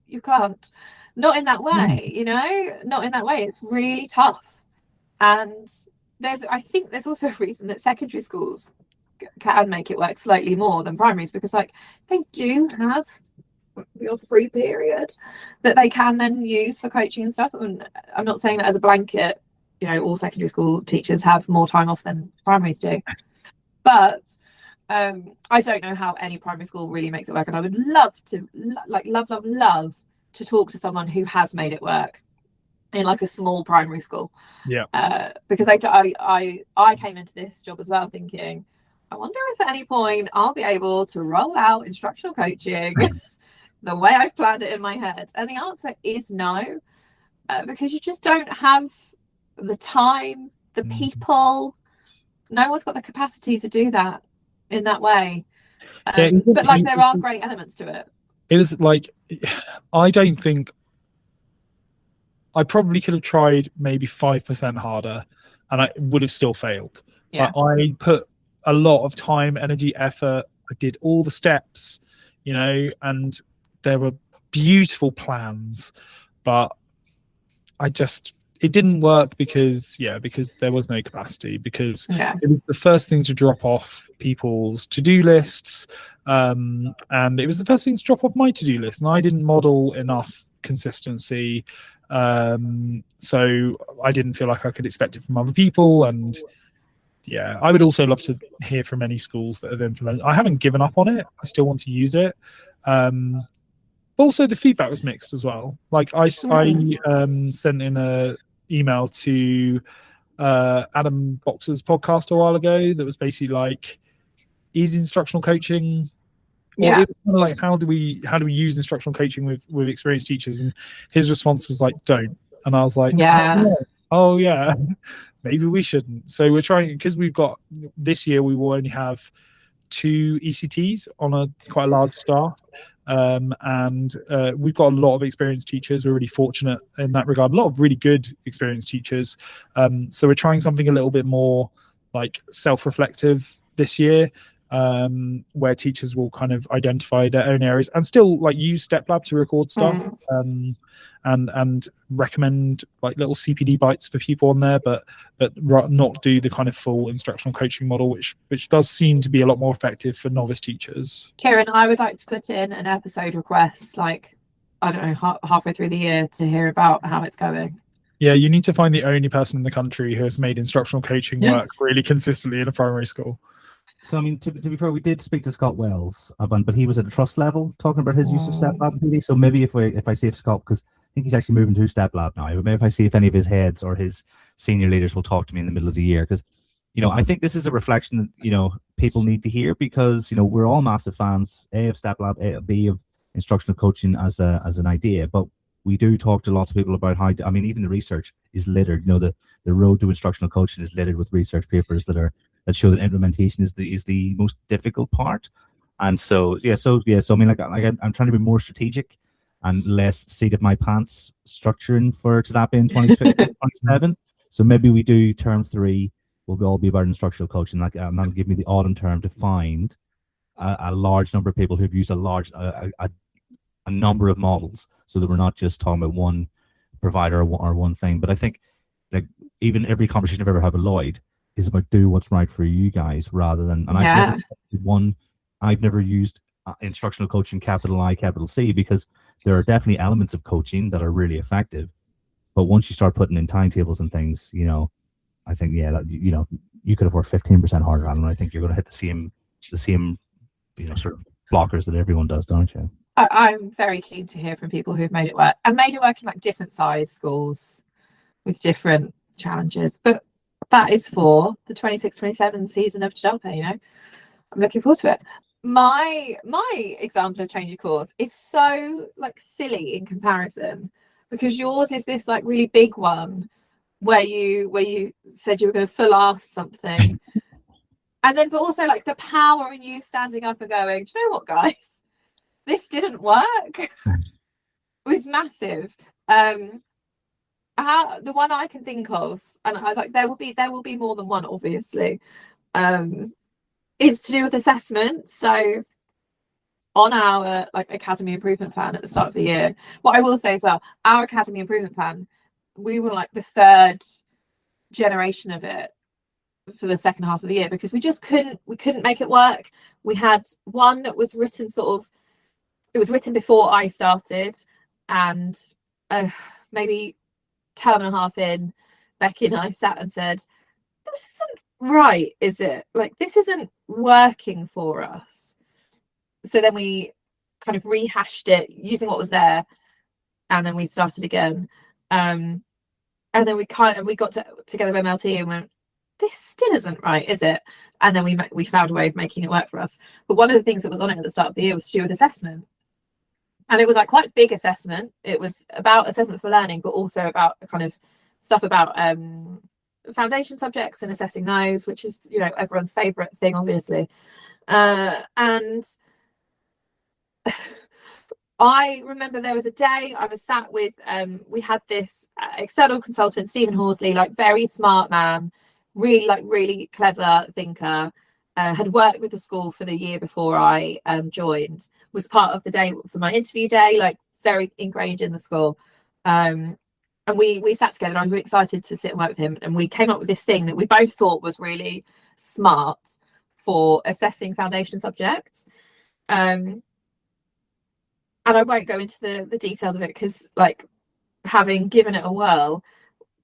you can't. Not in that way, not in that way. It's really tough. And I think there's also a reason that secondary schools can make it work slightly more than primaries, because like they do have your free period that they can then use for coaching and stuff. And I'm not saying that as a blanket, all secondary school teachers have more time off than primaries do. But I don't know how any primary school really makes it work, and I would love to love to talk to someone who has made it work in like a small primary school. Because I came into this job as well thinking, I wonder if at any point I'll be able to roll out instructional coaching the way I've planned it in my head. And the answer is no, because you just don't have the time, the people. No one's got the capacity to do that in that way. But like there are great elements to it. It was like, I don't think I probably could have tried maybe 5% harder and I would have still failed. But I put a lot of time, energy, effort. I did all the steps, and there were beautiful plans, but it didn't work because there was no capacity, because it was the first thing to drop off people's to-do lists, and it was the first thing to drop off my to-do list, and I didn't model enough consistency, so I didn't feel like I could expect it from other people. And I would also love to hear from any schools that have implemented. I haven't given up on it. I still want to use it. But also the feedback was mixed as well. Like I sent in a email to Adam Boxer's podcast a while ago that was basically like, is instructional coaching, it was kind of like, how do we use instructional coaching with experienced teachers? And his response was like, don't. And I was like, Oh yeah, maybe we shouldn't. So we're trying, because we've got this year we will only have 2 ECTs on a quite a large staff. And we've got a lot of experienced teachers. We're really fortunate in that regard. A lot of really good experienced teachers. So we're trying something a little bit more like self-reflective this year, where teachers will kind of identify their own areas and still like use StepLab to record stuff. And recommend like little CPD bites for people on there, but not do the kind of full instructional coaching model, which does seem to be a lot more effective for novice teachers. Kieran, I would like to put in an episode request, like, I don't know, halfway through the year to hear about how it's going. Yeah, you need to find the only person in the country who has made instructional coaching work really consistently in a primary school. So, I mean, to be fair, we did speak to Scott Wells, but he was at a trust level talking about his use of StepLab. So maybe if I see if Scott, because I think he's actually moving to StepLab now, maybe if I see if any of his heads or his senior leaders will talk to me in the middle of the year, because, I think this is a reflection that, people need to hear, because, we're all massive fans, A, of StepLab, A, B, of instructional coaching as an idea, but we do talk to lots of people about how, even the research is littered. The road to instructional coaching is littered with research papers that show that implementation is the most difficult part. And so I'm trying to be more strategic and less seat of my pants structuring for TDAPA in 2027. So maybe we do term 3 will all be about instructional coaching. And that'll give me the autumn term to find a large number of people who've used a number of models, so that we're not just talking about one provider or one thing. But I think like even every conversation I've ever had with Lloyd is about do what's right for you guys, rather than, and I've never used instructional coaching capital I capital C, because there are definitely elements of coaching that are really effective, but once you start putting in timetables and things, I think you could have worked 15% harder on it, and I think you're going to hit the same sort of blockers that everyone does, don't you? I'm very keen to hear from people who've made it work, and made it work in like different size schools with different challenges. But that is for the 26-27 season of TDAPA. I'm looking forward to it. My example of change of course is so like silly in comparison, because yours is this like really big one where you said you were going to full ask something, and then but also like the power in you standing up and going, do you know what, guys? This didn't work. It was massive. The one I can think of, and I like there will be more than one, obviously, is to do with assessment. So on our like academy improvement plan at the start of the year, what I will say as well, our academy improvement plan, we were like the 3rd generation of it for the second half of the year, because we couldn't make it work. We had one that was written it was written before I started, and maybe term and a half in, Becky and I sat and said, this isn't right, is it? Like, this isn't working for us. So then we kind of rehashed it using what was there, and then we started again. And then we got together with MLT and went, this still isn't right, is it? And then we found a way of making it work for us. But one of the things that was on it at the start of the year was to do with assessment. And it was like quite a big assessment. It was about assessment for learning, but also about kind of stuff about foundation subjects and assessing those, which is, everyone's favourite thing, obviously. And I remember there was a day I was sat with, we had this external consultant, Stephen Horsley, like very smart man, really clever thinker, had worked with the school for the year before I joined, was part of the day for my interview day, like very ingrained in the school. And we sat together, and I was really excited to sit and work with him. And we came up with this thing that we both thought was really smart for assessing foundation subjects. And I won't go into the details of it, because like having given it a whirl,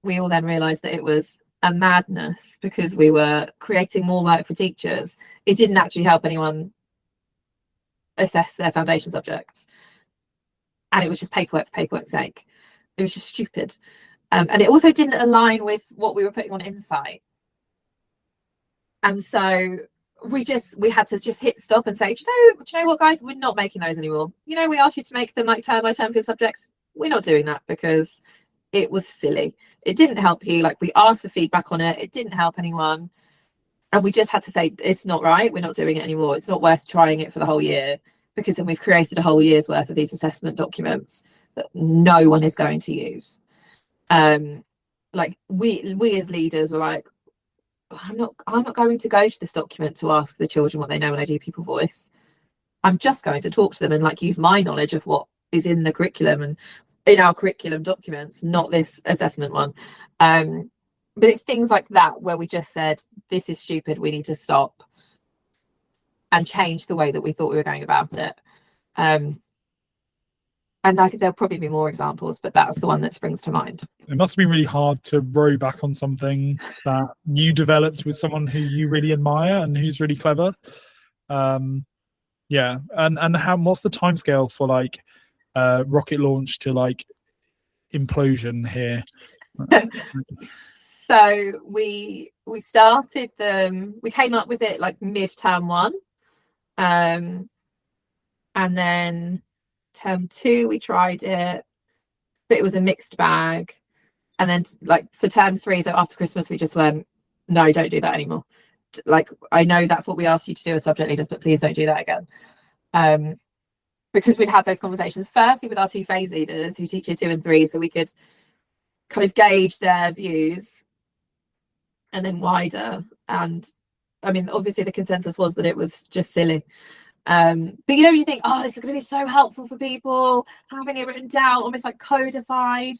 we all then realised that it was a madness, because we were creating more work for teachers. It didn't actually help anyone assess their foundation subjects, and it was just paperwork for paperwork's sake. It was just stupid, and it also didn't align with what we were putting on Insight. And so we had to just hit stop and say, do you know what, guys, we're not making those anymore. We asked you to make them like term by term for subjects. We're not doing that, because it was silly. It didn't help you. Like, we asked for feedback on it, it didn't help anyone, and we just had to say it's not right, we're not doing it anymore, it's not worth trying it for the whole year, because then we've created a whole year's worth of these assessment documents that no one is going to use. Like, we as leaders were like, I'm not going to go to this document to ask the children what they know when I do people voice. I'm just going to talk to them and like use my knowledge of what is in the curriculum and in our curriculum documents, not this assessment one. But it's things like that where we just said, this is stupid, we need to stop, and change the way that we thought we were going about it. And like, there'll probably be more examples, but that's the one that springs to mind. It must have been really hard to row back on something that you developed with someone who you really admire and who's really clever. Yeah, and what's the timescale for like rocket launch to like implosion here? So we started them. We came up with it like mid-term 1, and then term 2 we tried it, but it was a mixed bag. And then like for term 3, so after Christmas, we just went, no, don't do that anymore. Like, I know that's what we asked you to do as subject leaders, but please don't do that again. Because we'd had those conversations firstly with our 2 phase leaders who teach year 2 and 3, so we could kind of gauge their views, and then wider. And I mean, obviously the consensus was that it was just silly. But you know, you think, oh, this is going to be so helpful for people, having it written down, almost like codified.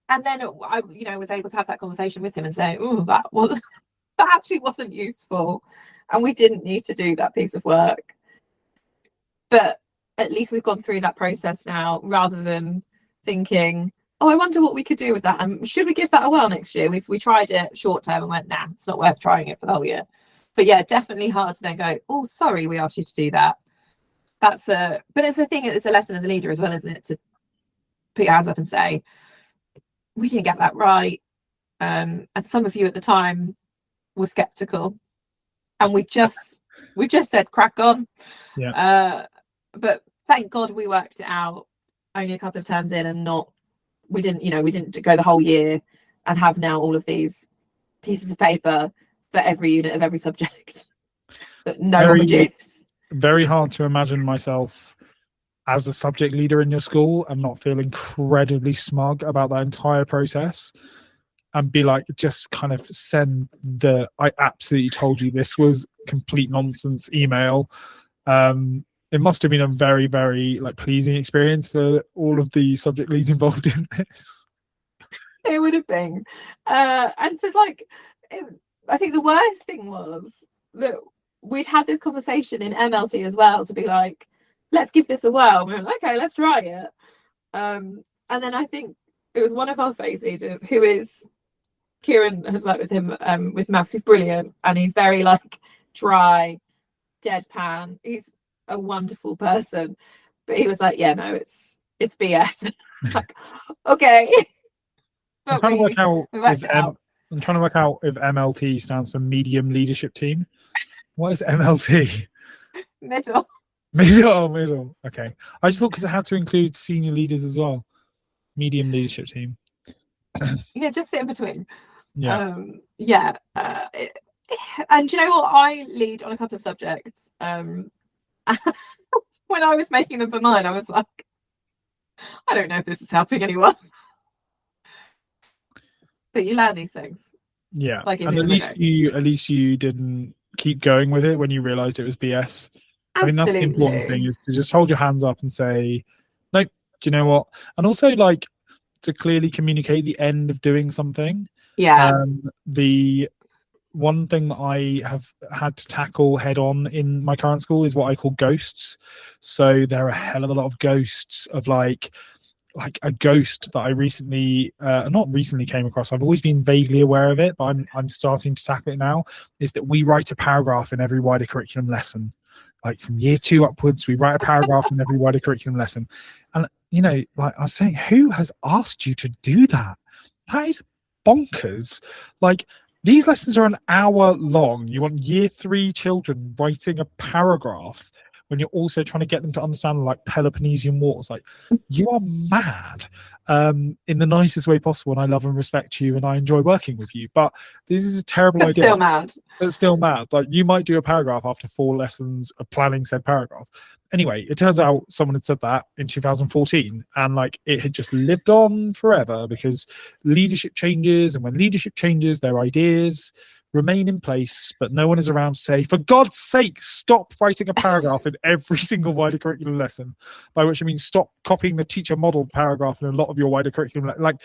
And then I, you know, was able to have that conversation with him and say, oh, that actually wasn't useful, and we didn't need to do that piece of work. But at least we've gone through that process now, rather than thinking, oh, I wonder what we could do with that, and should we give that a whirl next year? We tried it short term and went, nah, it's not worth trying it for the whole year. But yeah, definitely hard to then go, oh, sorry, we asked you to do that. But it's a thing, it's a lesson as a leader as well, isn't it, to put your hands up and say, we didn't get that right. And some of you at the time were skeptical, and we just said, crack on. Yeah. But thank God we worked it out only a couple of terms in, and we didn't go the whole year and have now all of these pieces of paper for every unit of every subject that no one would use. Very hard to imagine myself as a subject leader in your school and not feel incredibly smug about that entire process, and be like, just kind of send the I absolutely told you this was complete nonsense email. It must have been a very, very like pleasing experience for all of the subject leads involved in this. It would have been. And there's like, I think the worst thing was that we'd had this conversation in MLT as well, to be like, let's give this a whirl. We were like, okay, let's try it. And then I think it was one of our phase leaders, who is, Kieran has worked with him with maths. He's brilliant, and he's very like dry, deadpan. He's a wonderful person, but he was like, yeah, no, it's BS. Like, okay. I'm trying to work out if MLT stands for medium leadership team. What is MLT? Middle. Okay. I just thought, because it had to include senior leaders as well. Medium leadership team. Yeah, just sit in between. Yeah. And do you know what? I lead on a couple of subjects. When I was making them for mine, I was like, I don't know if this is helping anyone. But you learn these things. Yeah. And at least you didn't keep going with it when you realized it was BS. Absolutely. I mean, that's the important thing, is to just hold your hands up and say, nope, do you know what? And also, like, to clearly communicate the end of doing something. Yeah. The one thing that I have had to tackle head on in my current school is what I call ghosts. So there are a hell of a lot of ghosts of like a ghost that I not recently came across. I've always been vaguely aware of it, but I'm starting to tackle it now. Is that we write a paragraph in every wider curriculum lesson. Like from year 2 upwards, we write a paragraph in every wider curriculum lesson. And you know, like I was saying, who has asked you to do that? That is bonkers. Like, these lessons are an hour long. You want year 3 children writing a paragraph when you're also trying to get them to understand like Peloponnesian Wars. Like, you are mad, in the nicest way possible. And I love and respect you, and I enjoy working with you. But this is a terrible idea. Still mad. It's still mad. Like, you might do a paragraph after 4 lessons of planning said paragraph. Anyway, it turns out someone had said that in 2014, and like it had just lived on forever because leadership changes, and when leadership changes, their ideas remain in place, but no one is around to say, for God's sake, stop writing a paragraph in every single wider curriculum lesson. By which I mean stop copying the teacher modeled paragraph in a lot of your wider curriculum. Like,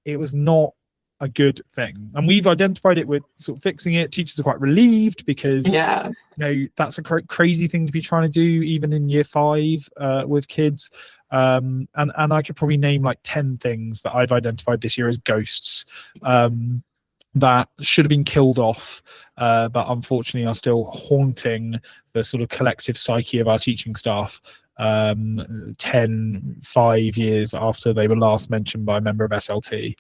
it was not a good thing, and we've identified it with sort of fixing it. Teachers are quite relieved because you know that's a crazy thing to be trying to do even in year 5 with kids, and I could probably name like 10 things that I've identified this year as ghosts that should have been killed off, but unfortunately are still haunting the sort of collective psyche of our teaching staff 5 years after they were last mentioned by a member of SLT.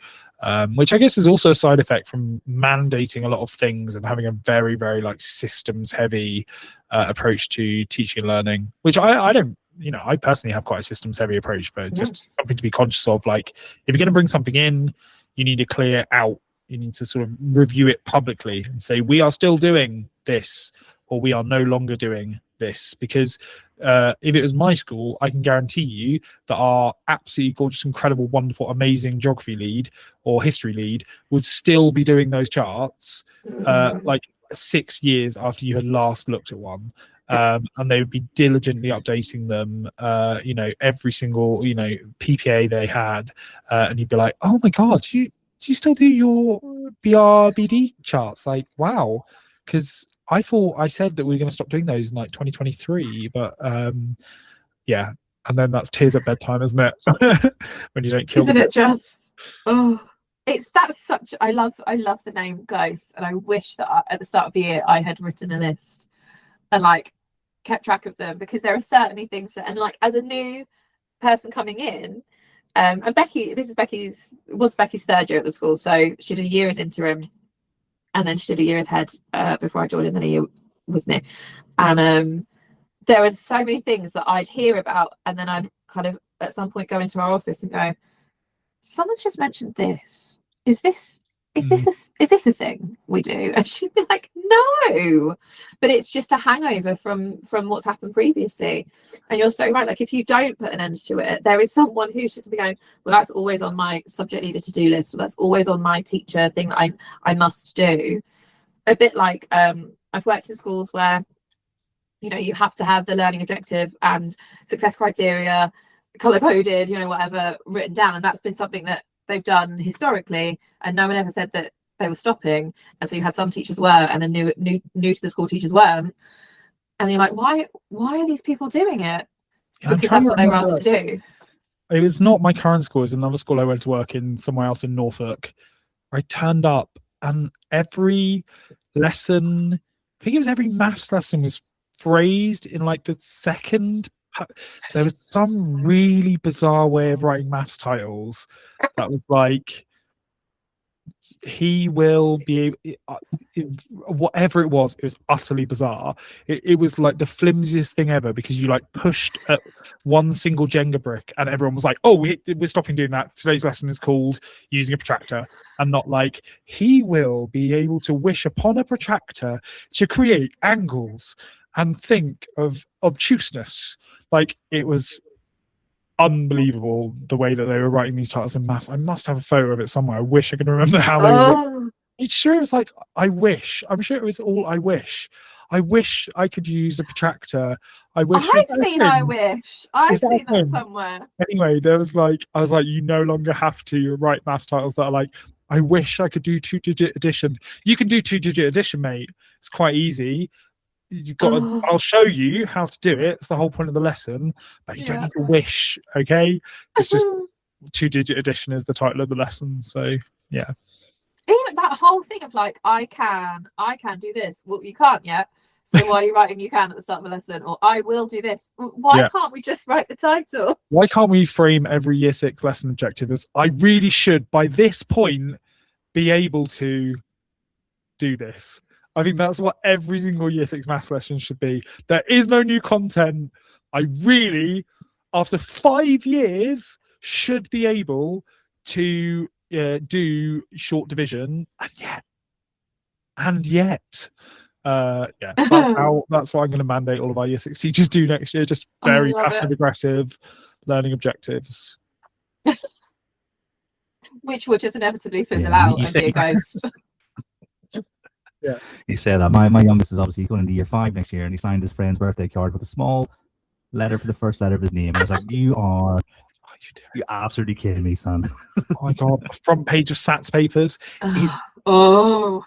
Which I guess is also a side effect from mandating a lot of things and having a very, very like systems heavy approach to teaching and learning, which I don't, you know, I personally have quite a systems heavy approach, but just something to be conscious of. Like, if you're going to bring something in, you need to clear out, you need to sort of review it publicly and say, we are still doing this, or we are no longer doing this. Because if it was my school, I can guarantee you that our absolutely gorgeous, incredible, wonderful, amazing geography lead or history lead would still be doing those charts like 6 years after you had last looked at one. And they would be diligently updating them, you know, every single, you know, PPA they had. And you'd be like, oh my God, do you still do your BRBD charts? Like, wow. Because I thought I said that we were going to stop doing those in like 2023, but yeah. And then that's tears at bedtime, isn't it? When you don't kill them. Isn't it just? Oh, that's such. I love the name Ghost, and I wish that at the start of the year I had written a list and like kept track of them, because there are certainly things that, and like as a new person coming in, and Becky, was Becky's 3rd year at the school, so she did a year as interim. And then she did a year as head before I joined, and then a year with me. And there were so many things that I'd hear about, and then I'd kind of at some point go into our office and go, someone just mentioned this. Is this a thing we do? And she'd be like, no, but it's just a hangover from what's happened previously. And you're so right. Like, if you don't put an end to it, there is someone who should be going, well, that's always on my subject leader to-do list, or that's always on my teacher thing that I must do. A bit like I've worked in schools where, you know, you have to have the learning objective and success criteria color coded, you know, whatever, written down, and that's been something that they've done historically, and no one ever said that they were stopping. And so you had some teachers were, and then new to the school teachers weren't. And you're like, why are these people doing it? Because that's what they were asked to do. It was not my current school. It was another school I went to work in somewhere else in Norfolk. I turned up, and every lesson, I think it was every maths lesson, was phrased in like the second. There was some really bizarre way of writing maths titles that was like, he will be able, whatever it was utterly bizarre. It was like the flimsiest thing ever, because you like pushed at one single Jenga brick and everyone was like, oh, we're stopping doing that. Today's lesson is called using a protractor, and not like, he will be able to wish upon a protractor to create angles and think of obtuseness. Like, it was unbelievable the way that they were writing these titles in maths. I must have a photo of it somewhere. I wish I could remember how they were. I'm sure it was like, I wish. I'm sure it was all I wish. I wish I could use a protractor. I wish. I've seen I wish. I've seen that somewhere. Anyway, there was like, I was like, you no longer have to write maths titles that are like, I wish I could do 2-digit addition. You can do 2-digit addition, mate. It's quite easy. You've got I'll show you how to do it. It's the whole point of the lesson, but you don't need to wish. Okay, it's just 2-digit addition is the title of the lesson. So yeah, even that whole thing of like, I can do this. Well, you can't yet, so why are you writing you can at the start of a lesson? Or I will do this. Why can't we just write the title? Why can't we frame every year 6 lesson objective as, I really should by this point be able to do this? I think that's what every single year 6 maths lesson should be. There is no new content. I really, after 5 years, should be able to do short division, and yet, that's what I'm going to mandate all of our year 6 teachers do next year. Just very passive aggressive learning objectives, which will just inevitably fizzle out and be a ghost. Yeah, you say that. My youngest is obviously going into year 5 next year, and he signed his friend's birthday card with a small letter for the first letter of his name. I was like, you're absolutely kidding me, son. Oh my god, the front page of SATs papers. Oh,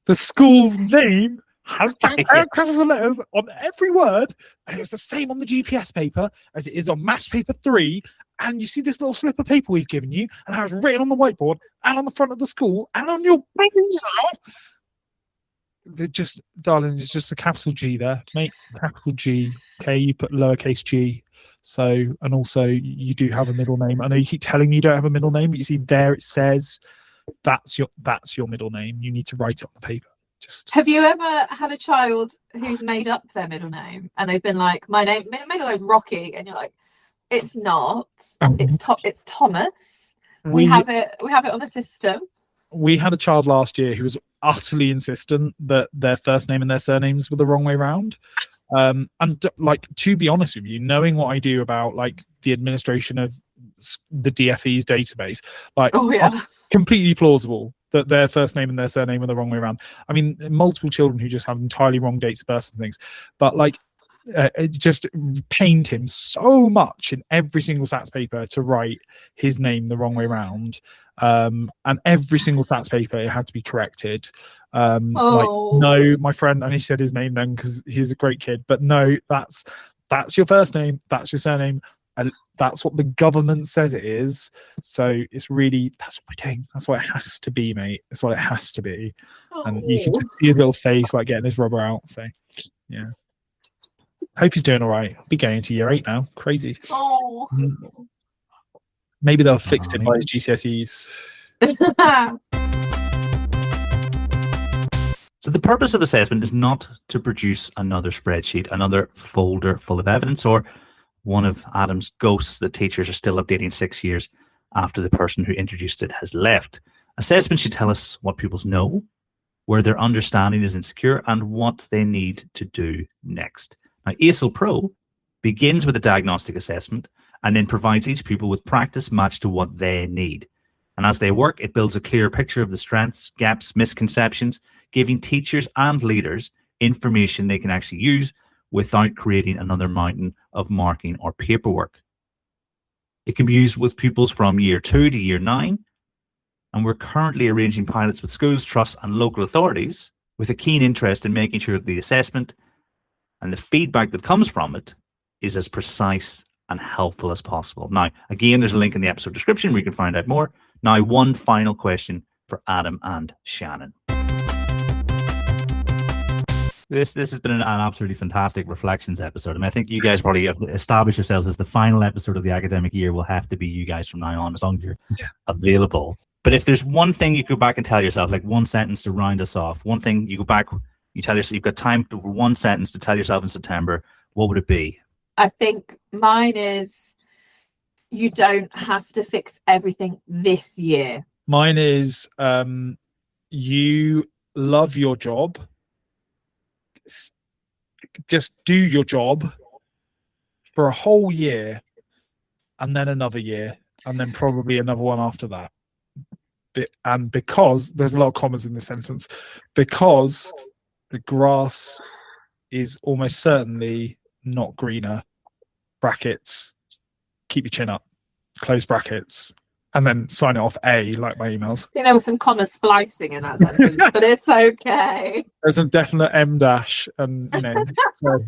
the school's name has capital letters on every word, and it was the same on the GPS paper as it is on maths paper 3. And you see this little slip of paper we've given you, and how it's written on the whiteboard and on the front of the school and on your blazer. They're just, darling, it's just a capital G there, mate. Capital G. Okay, you put lowercase g. So, and also you do have a middle name. I know you keep telling me you don't have a middle name, but you see there it says that's your middle name. You need to write it on the paper. Just. Have you ever had a child who's made up their middle name and they've been like, my middle name is Rocky, and you're like, it's not. It's Thomas. We have it on the system. We had a child last year who was utterly insistent that their first name and their surnames were the wrong way around. And like, to be honest with you, knowing what I do about like the administration of the DFE's database, like, completely plausible that their first name and their surname are the wrong way around. I mean, multiple children who just have entirely wrong dates of birth and things, but like, it just pained him so much in every single SATs paper to write his name the wrong way around. And every single SATs paper it had to be corrected. Like, no, my friend, and he said his name then because he's a great kid, but no, that's your first name, that's your surname, and that's what the government says it is. So it's really, that's what we're doing. That's what it has to be, mate. That's what it has to be. And you can just see his little face like getting his rubber out. So yeah, hope he's doing all right. I'll be going into year 8 now. Crazy. Maybe they'll fix it by his GCSEs. So the purpose of assessment is not to produce another spreadsheet, another folder full of evidence, or one of Adam's ghosts that teachers are still updating 6 years after the person who introduced it has left. Assessment should tell us what pupils know, where their understanding is insecure, and what they need to do next. Now, ACEL Pro begins with a diagnostic assessment and then provides each pupil with practice matched to what they need. And as they work, it builds a clear picture of the strengths, gaps, misconceptions, giving teachers and leaders information they can actually use without creating another mountain of marking or paperwork. It can be used with pupils from year 2 to year 9, and we're currently arranging pilots with schools, trusts, and local authorities with a keen interest in making sure that the assessment and the feedback that comes from it is as precise and helpful as possible. Now, again, there's a link in the episode description where you can find out more. Now, one final question for Adam and Shannon. This has been an absolutely fantastic reflections episode. I mean, I think you guys probably have established yourselves as the final episode of the academic year will have to be you guys from now on, as long as you're available. But if there's one thing you go back and tell yourself, like one sentence to round us off, one thing you go back, you tell yourself, you've got time for one sentence to tell yourself in September, what would it be? I think mine is, you don't have to fix everything this year. Mine is, you love your job. Just do your job for a whole year, and then another year, and then probably another one after that. And because there's a lot of commas in this sentence, because the grass is almost certainly not greener, brackets, keep your chin up, close brackets, and then sign it off A, like my emails. I think there was some comma splicing in that sentence, but it's okay. There's a definite M dash, and you know. So.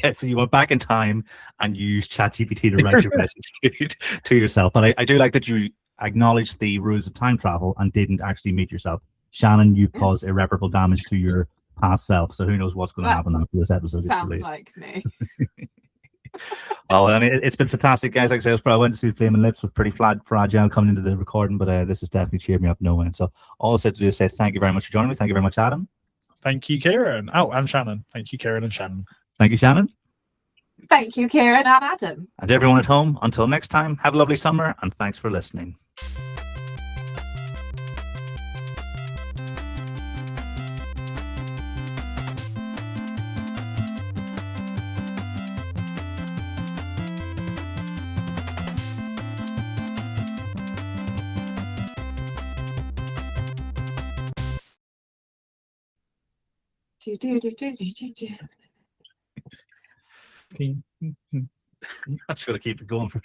Yeah, so you went back in time and used ChatGPT to write your message to yourself. But I do like that you acknowledged the rules of time travel and didn't actually meet yourself. Shannon, you've caused irreparable damage to your past self, so who knows what's going to happen after this episode gets released. Sounds like me. Well, I mean, it's been fantastic, guys. Like I said, I went to see Flaming Lips, with pretty fragile coming into the recording, but this has definitely cheered me up no end. So all I said to do is say thank you very much for joining me. Thank you very much, Adam. Thank you, Kieran. Oh, and Shannon. Thank you, Kieran and Shannon. Thank you, Shannon. Thank you, Kieran and Adam. And everyone at home, until next time, have a lovely summer and thanks for listening. I'm just going to keep it going for